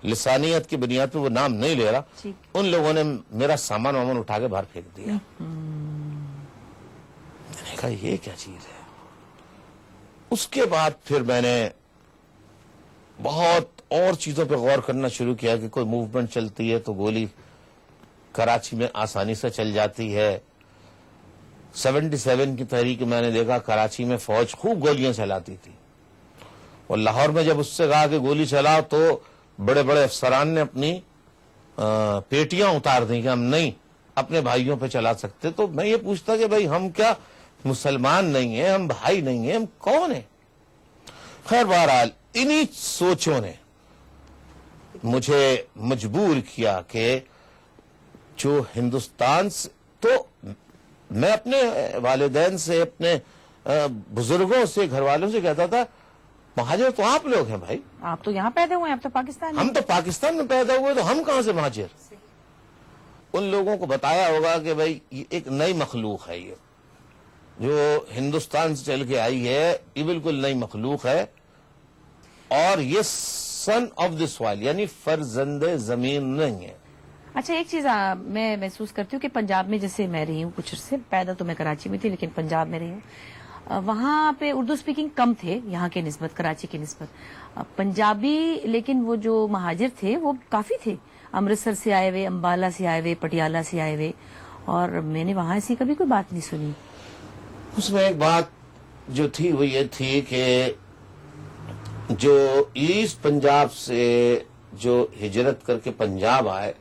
لسانیت کی بنیاد پہ وہ نام نہیں لے رہا، ان لوگوں نے میرا سامان وامان اٹھا کے باہر پھینک دیا. میں نے کہا یہ کیا چیز ہے. اس کے بعد پھر میں نے بہت اور چیزوں پہ غور کرنا شروع کیا کہ کوئی موومنٹ چلتی ہے تو گولی کراچی میں آسانی سے چل جاتی ہے. 77 کی تحریک میں نے دیکھا کراچی میں فوج خوب گولیاں چلاتی تھی، اور لاہور میں جب اس سے کہا کہ گولی چلاؤ تو بڑے بڑے افسران نے اپنی پیٹیاں اتار دیں کہ ہم نہیں اپنے بھائیوں پہ چلا سکتے. تو میں یہ پوچھتا کہ بھائی ہم کیا مسلمان نہیں ہیں، ہم بھائی نہیں ہیں، ہم کون ہیں؟ خیر بہرحال انہی سوچوں نے مجھے مجبور کیا کہ جو ہندوستان سے، تو میں اپنے والدین سے، اپنے بزرگوں سے، گھر والوں سے کہتا تھا مہاجر تو آپ لوگ ہیں بھائی، آپ تو یہاں پیدا ہوئے ہیں، آپ تو پاکستان ہم تو پاکستان میں پیدا ہوئے تو ہم کہاں سے مہاجر. ان لوگوں کو بتایا ہوگا کہ بھائی یہ ایک نئی مخلوق ہے، یہ جو ہندوستان سے چل کے آئی ہے یہ بالکل نئی مخلوق ہے، اور یہ سن آف دی سوائل یعنی فرزند زمین نہیں ہے. اچھا ایک چیز میں محسوس کرتی ہوں کہ پنجاب میں جیسے میں رہی ہوں کچھ عرصے، پیدا تو میں کراچی میں تھی لیکن پنجاب میں رہی ہوں، وہاں پہ اردو سپیکنگ کم تھے یہاں کے نسبت، کراچی کی نسبت. پنجابی لیکن وہ جو مہاجر تھے وہ کافی تھے، امرتسر سے آئے ہوئے، امبالہ سے آئے ہوئے، پٹیالہ سے آئے ہوئے، اور میں نے وہاں ایسی کبھی کوئی بات نہیں سنی. اس میں ایک بات جو تھی وہ یہ تھی کہ جو ایسٹ پنجاب سے جو ہجرت کر کے پنجاب آئے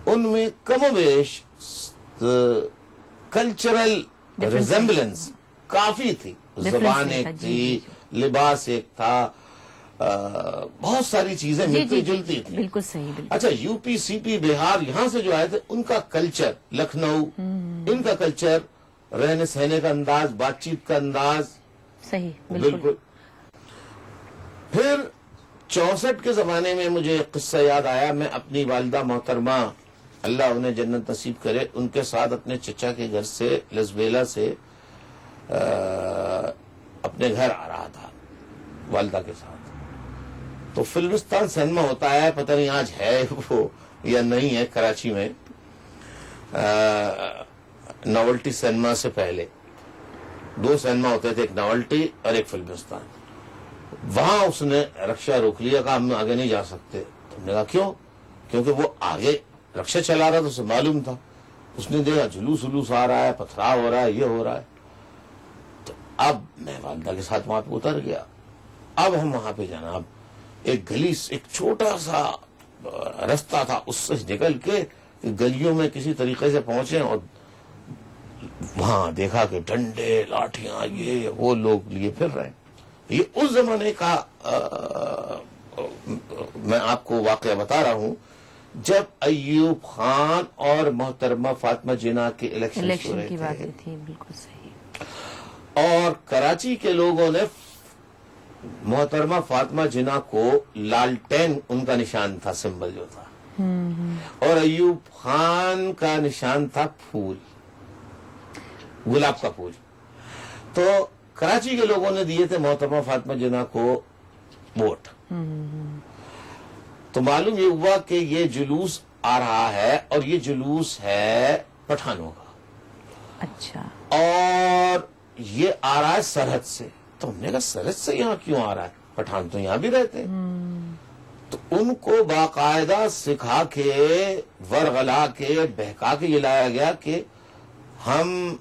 ان میں کم و بیش کلچرل ریزمبلنس کافی تھی. زبان ایک تھی، لباس ایک تھا، بہت ساری چیزیں ملتی جلتی تھیں. بالکل صحیح. بالکل. اچھا یو پی، سی پی، بہار یہاں سے جو آئے تھے ان کا کلچر، لکھنؤ ان کا کلچر، رہنے سہنے کا انداز، بات چیت کا انداز صحیح. بالکل. پھر 64 کے زمانے میں مجھے ایک قصہ یاد آیا. میں اپنی والدہ محترمہ اللہ انہیں جنت نصیب کرے ان کے ساتھ اپنے چچا کے گھر سے لسبیلا سے اپنے گھر آ رہا تھا والدہ کے ساتھ. تو فلمستان سینما ہوتا ہے، پتہ نہیں آج ہے وہ یا نہیں ہے کراچی میں، ناولٹی سینما سے پہلے 2 سینما ہوتے تھے، ایک ناولٹی اور ایک فلمستان. وہاں اس نے رکشہ روک لیا، کہا ہم آگے نہیں جا سکتے. تو ہم نے کہا کیوں؟ کیونکہ وہ آگے رکشہ چلا رہا تھا، اسے معلوم تھا. اس نے دیکھا جلوس آ رہا ہے، پتھراؤ ہو رہا ہے، یہ ہو رہا ہے. تو اب میں والدہ کے ساتھ وہاں پہ اتر گیا. اب ہم وہاں پہ جناب ایک گلی، ایک چھوٹا سا رستہ تھا، اس سے نکل کے گلیوں میں کسی طریقے سے پہنچے، اور وہاں دیکھا کہ ڈنڈے، لاٹھیاں، یہ وہ لوگ لیے پھر رہے ہیں. یہ اس زمانے کا میں آپ کو واقعہ بتا رہا ہوں جب ایوب خان اور محترمہ فاطمہ جناح کے الیکشن کی باتیں تھی. بالکل صحیح. اور کراچی کے لوگوں نے محترمہ فاطمہ جناح کو لالٹین ان کا نشان تھا، سمبل جو تھا، اور ایوب خان کا نشان تھا پھول، گلاب کا پھول. تو کراچی کے لوگوں نے دیے تھے محترمہ فاطمہ جناح کو ووٹ. تو معلوم یہ ہوا کہ یہ جلوس آ رہا ہے اور یہ جلوس ہے پٹھانوں کا. اچھا. اور یہ آ رہا ہے سرحد سے. تو ہم نے کہا سرحد سے یہاں کیوں آ رہا ہے؟ پٹھان تو یہاں بھی رہتے ہیں. تو ان کو باقاعدہ سکھا کے، ورغلا کے، بہکا کے یہ لایا گیا کہ ہم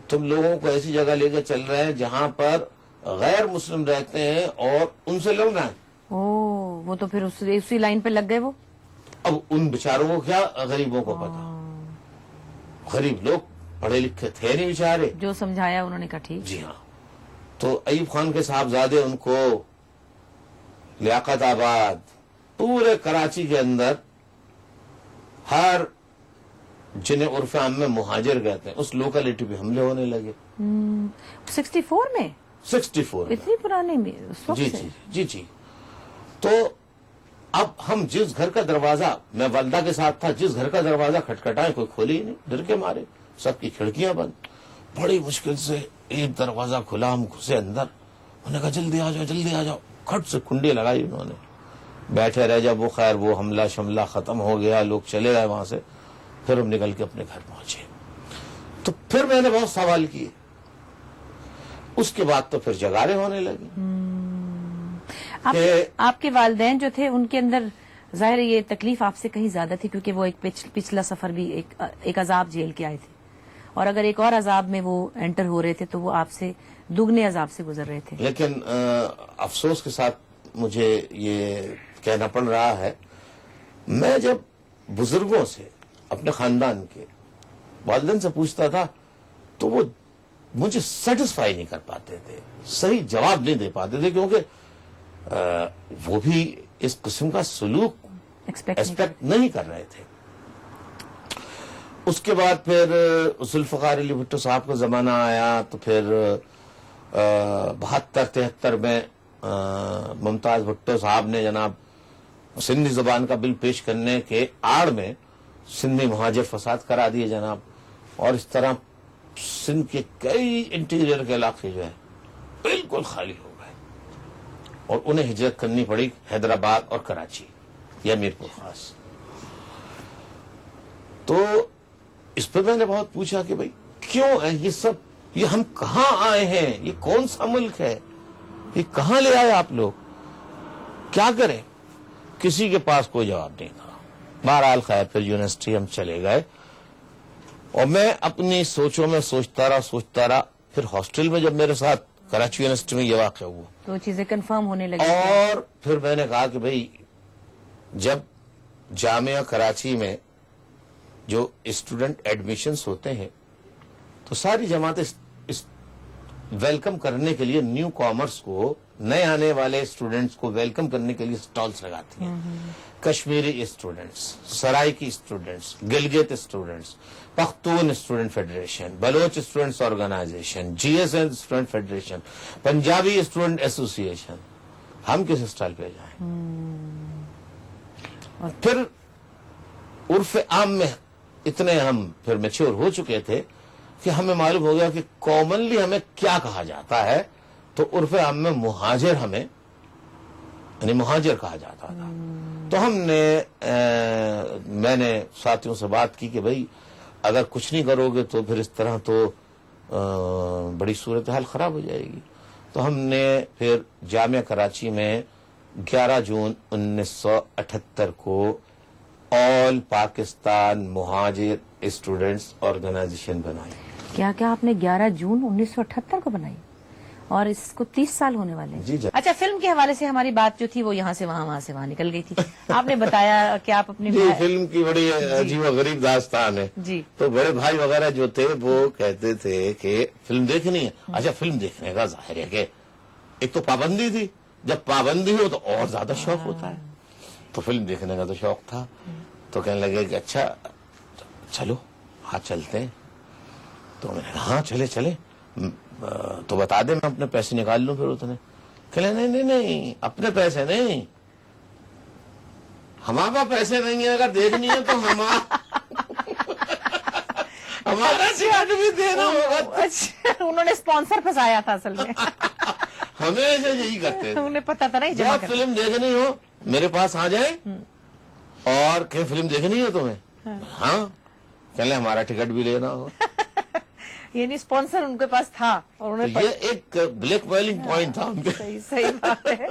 تم لوگوں کو ایسی جگہ لے کے چل رہے ہیں جہاں پر غیر مسلم رہتے ہیں اور ان سے لڑنا ہے. وہ تو پھر اسی لائن پہ لگ گئے. وہ اب ان بیچاروں کو کیا، غریبوں کو پتا. غریب لوگ پڑھے لکھے تھے نہیں بیچارے. جو سمجھایا انہوں نے کہا ٹھیک. جی ہاں. تو ایوب خان کے صاحبزادے ان کو لیاقت آباد، پورے کراچی کے اندر ہر جنہیں عرف عام میں مہاجر کہتے ہیں اس لوکیلٹی پہ حملے ہونے لگے. 64 میں؟ 64 میں. اتنی پرانے میں اس وقت سے؟ جی. تو اب ہم جس گھر کا دروازہ، میں والدہ کے ساتھ تھا، جس گھر کا دروازہ کھٹکھٹائے کوئی کھولے ہی نہیں، ڈر کے مارے، سب کی کھڑکیاں بند. بڑی مشکل سے ایک دروازہ کھلا، ہم گھسے اندر. انہوں نے کہا جلدی آ جاؤ جلدی آ جاؤ. کھٹ سے کنڈی لگائی انہوں نے. بیٹھے رہے. جب وہ خیر وہ حملہ شملہ ختم ہو گیا, لوگ چلے گئے وہاں سے, پھر ہم نکل کے اپنے گھر پہنچے. تو پھر میں نے بہت سوال کیے. اس کے بعد تو پھر جگارے ہونے لگی. آپ کے والدین جو تھے ان کے اندر ظاہر یہ تکلیف آپ سے کہیں زیادہ تھی, کیونکہ وہ ایک پچھلا سفر بھی ایک عذاب جیل کے آئے تھے, اور اگر ایک اور عذاب میں وہ انٹر ہو رہے تھے تو وہ آپ سے دگنے عذاب سے گزر رہے تھے. لیکن افسوس کے ساتھ مجھے یہ کہنا پڑ رہا ہے, میں جب بزرگوں سے, اپنے خاندان کے والدین سے پوچھتا تھا تو وہ مجھے سیٹسفائی نہیں کر پاتے تھے, صحیح جواب نہیں دے پاتے تھے, کیونکہ وہ بھی اس قسم کا سلوک ایکسپیکٹ نہیں کر رہے تھے. اس کے بعد پھر ذوالفقار علی بھٹو صاحب کا زمانہ آیا, تو پھر 72-73 میں ممتاز بھٹو صاحب نے جناب سندھی زبان کا بل پیش کرنے کے آڑ میں سندھ میں مہاجر فساد کرا دیے جناب, اور اس طرح سندھ کے کئی انٹیریئر کے علاقے جو ہے بالکل خالی ہو گئے, اور انہیں ہجرت کرنی پڑی حیدرآباد اور کراچی یا میرپور خاص. تو اس پہ میں نے بہت پوچھا کہ بھئی کیوں ہے یہ سب, یہ ہم کہاں آئے ہیں, یہ کون سا ملک ہے, یہ کہاں لے آئے آپ لوگ, کیا کریں؟ کسی کے پاس کوئی جواب نہیں تھا. بہرحال خیر پھر یونیورسٹی ہم چلے گئے, اور میں اپنی سوچوں میں سوچتا رہا. پھر ہاسٹل میں جب میرے ساتھ کراچی یونیورسٹی میں یہ واقعہ ہوا تو چیزیں کنفرم ہونے لگی, اور پھر میں نے کہا کہ بھئی جب جامعہ کراچی میں جو اسٹوڈنٹ ایڈمیشنز ہوتے ہیں تو ساری جماعتیں ویلکم کرنے کے لیے نیو کامرس کو, نئے آنے والے اسٹوڈنٹس کو ویلکم کرنے کے لیے سٹالز لگاتی ہیں. Kashmiri students, Saraiki students, Gilgit students, Pakhtun student federation, Baloch students organisation, G S L student federation, Punjabi student association. ہم کس اسٹائل پہ جائیں؟ پھر عرف عام میں اتنے ہم پھر میچور ہو چکے تھے کہ ہمیں معلوم ہو گیا کہ کامنلی ہمیں کیا کہا جاتا ہے. تو عرف عام میں مہاجر ہمیں یعنی مہاجر کہا جاتا تھا. تو ہم نے میں نے ساتھیوں سے بات کی کہ بھئی اگر کچھ نہیں کرو گے تو پھر اس طرح تو بڑی صورتحال خراب ہو جائے گی. تو ہم نے پھر جامعہ کراچی میں 11 جون 1978 کو آل پاکستان مہاجر اسٹوڈنٹس آرگنائزیشن بنائی. کیا آپ نے 11 جون 1978 کو بنائی, اور اس کو 30 سال ہونے والے ہیں. جی. اچھا, فلم کے حوالے سے ہماری بات جو تھی وہ یہاں سے وہاں نکل گئی تھی. آپ نے بتایا کہ آپ اپنی فلم کی بڑی عجیب و غریب داستان ہے. جی. تو بڑے بھائی وغیرہ جو تھے وہ کہتے تھے کہ فلم دیکھنی ہے. اچھا, فلم دیکھنے کا ظاہر ہے کہ ایک تو پابندی تھی, جب پابندی ہو تو اور زیادہ شوق ہوتا ہے. تو فلم دیکھنے کا تو شوق تھا. تو کہنے لگے کہ اچھا چلو ہاں چلتے ہیں. تو میں نے کہا ہاں چلے تو بتا دیں میں اپنے پیسے نکال لوں. پھر اتنے کہلے نہیں اپنے پیسے نہیں, ہمارے پاس پیسے نہیں ہیں, اگر دیکھنی ہے تو ہمارا سیٹ بھی دینا ہوگا. اچھا, انہوں نے اسپانسر پھنسایا تھا اصل میں. ہمیشہ یہی کرتے تھے. انہیں پتا تھا نہیں جب فلم دیکھنی ہو میرے پاس آ جائیں اور کہ فلم دیکھنی ہے تمہیں, ہاں کہلے ہمارا ٹکٹ بھی لینا ہوگا. یعنی اسپانسر ان کے پاس تھا, اور انہیں یہ ایک بلیک میلنگ پوائنٹ تھا ان کے. صحیح بات ہے.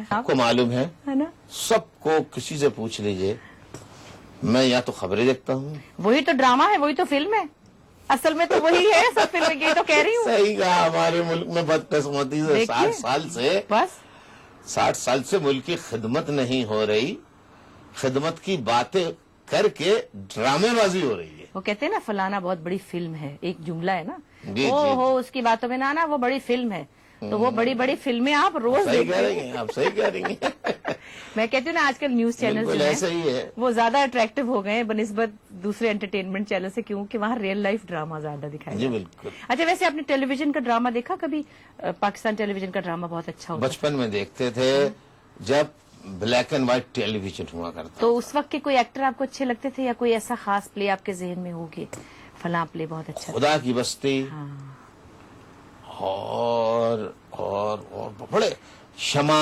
آپ کو معلوم ہے نا, سب کو کسی سے پوچھ لیجئے, میں یا تو خبریں دیکھتا ہوں. وہی تو ڈرامہ ہے, وہی تو فلم ہے, اصل میں تو وہی ہے سب فلم. یہ تو کہہ رہی ہوں. صحیح کہا. ہمارے ملک میں بدقسمتی سے 60 سال سے ملک کی خدمت نہیں ہو رہی, خدمت کی باتیں کر کے ڈرامے بازی ہو رہی ہے. وہ کہتے ہیں نا فلانا بہت بڑی فلم ہے, ایک جملہ ہے نا, جی, ہو اس کی باتوں میں نا وہ بڑی فلم ہے. تو وہ بڑی فلمیں آپ روز صحیح کہہ رہی ہیں, آپ صحیح کہہ رہی ہیں. میں کہتی ہوں نا آج کل نیوز چینل جو ایسا ہی ہے وہ زیادہ اٹریکٹیو ہو گئے ہیں بنسبت دوسرے انٹرٹینمنٹ چینل سے, کیونکہ وہاں ریئل لائف ڈراما زیادہ دکھایا. جی بالکل. اچھا, ویسے آپ نے ٹیلی ویژن کا ڈرامہ دیکھا کبھی؟ پاکستان ٹیلی ویژن کا ڈرامہ بہت اچھا ہوتا. بچپن میں دیکھتے تھے جب black and white television ہوا کرتا. تو اس وقت کے کوئی ایکٹر آپ کو اچھے لگتے تھے, یا کوئی ایسا خاص پلے آپ کے ذہن میں ہوگی فلاں پلے بہت اچھا؟ خدا کی بستی اور بڑے شمع